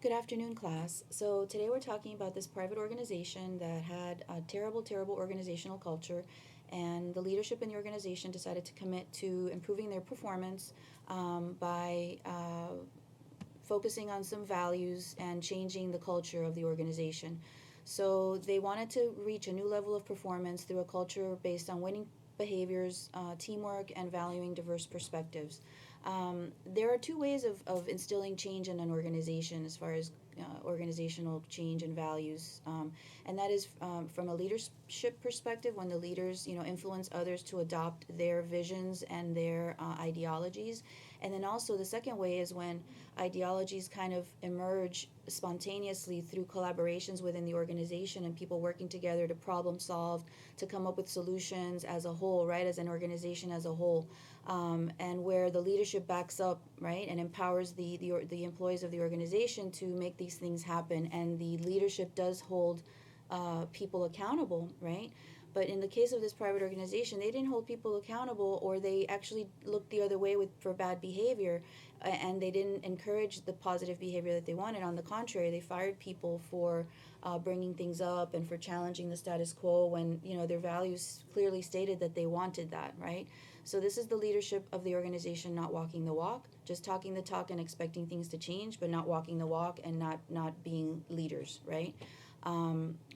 Good afternoon, class. So today we're talking about this private organization that had a terrible, terrible organizational culture, and the leadership in the organization decided to commit to improving their performance by focusing on some values and changing the culture of the organization. So they wanted to reach a new level of performance through a culture based on winning behaviors, teamwork, and valuing diverse perspectives. There are two ways of instilling change in an organization as far as organizational change and values, and that is from a leadership perspective, when the leaders influence others to adopt their visions and their ideologies, and then also the second way is when ideologies kind of emerge spontaneously through collaborations within the organization and people working together to problem solve, to come up with solutions as a whole, right, as an organization as a whole, and where the leadership backs up, right, and empowers the employees of the organization to make these things happen, and the leadership does hold people accountable, right? But in the case of this private organization, they didn't hold people accountable, or they actually looked the other way for bad behavior, and they didn't encourage the positive behavior that they wanted. On the contrary, they fired people for bringing things up and for challenging the status quo when their values clearly stated that they wanted that, right? So this is the leadership of the organization not walking the walk, just talking the talk and expecting things to change, but not walking the walk and not being leaders, right?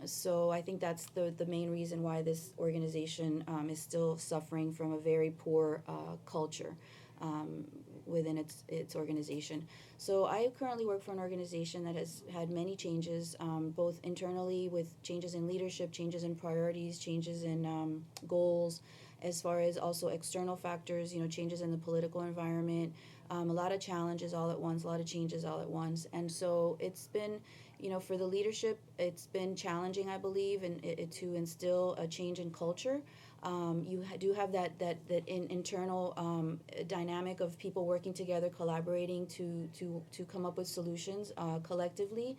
So I think that's the main reason why this organization is still suffering from a very poor culture um, within its organization. So I currently work for an organization that has had many changes, both internally with changes in leadership, changes in priorities, changes in goals, as far as also external factors, changes in the political environment, a lot of challenges all at once, a lot of changes all at once. And so it's been, for the leadership, it's been challenging, I believe, and to instill a change in culture. You do have that internal dynamic of people working together, collaborating to come up with solutions collectively,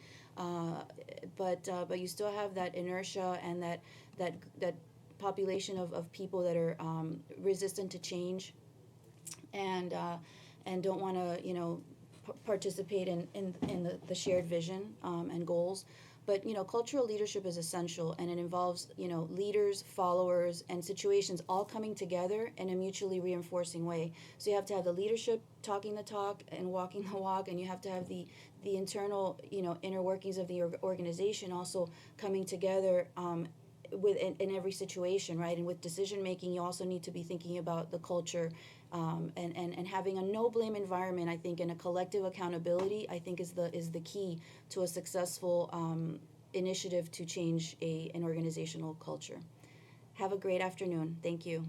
but you still have that inertia and that population of people that are resistant to change, and don't want to participate in the shared vision and goals. But cultural leadership is essential, and it involves leaders, followers, and situations all coming together in a mutually reinforcing way. So you have to have the leadership talking the talk and walking the walk, and you have to have the internal inner workings of the organization also coming together in every situation, right? And with decision making, you also need to be thinking about the culture, and having a no blame environment. I think, and a collective accountability, I think, is the key to a successful initiative to change an organizational culture. Have a great afternoon. Thank you.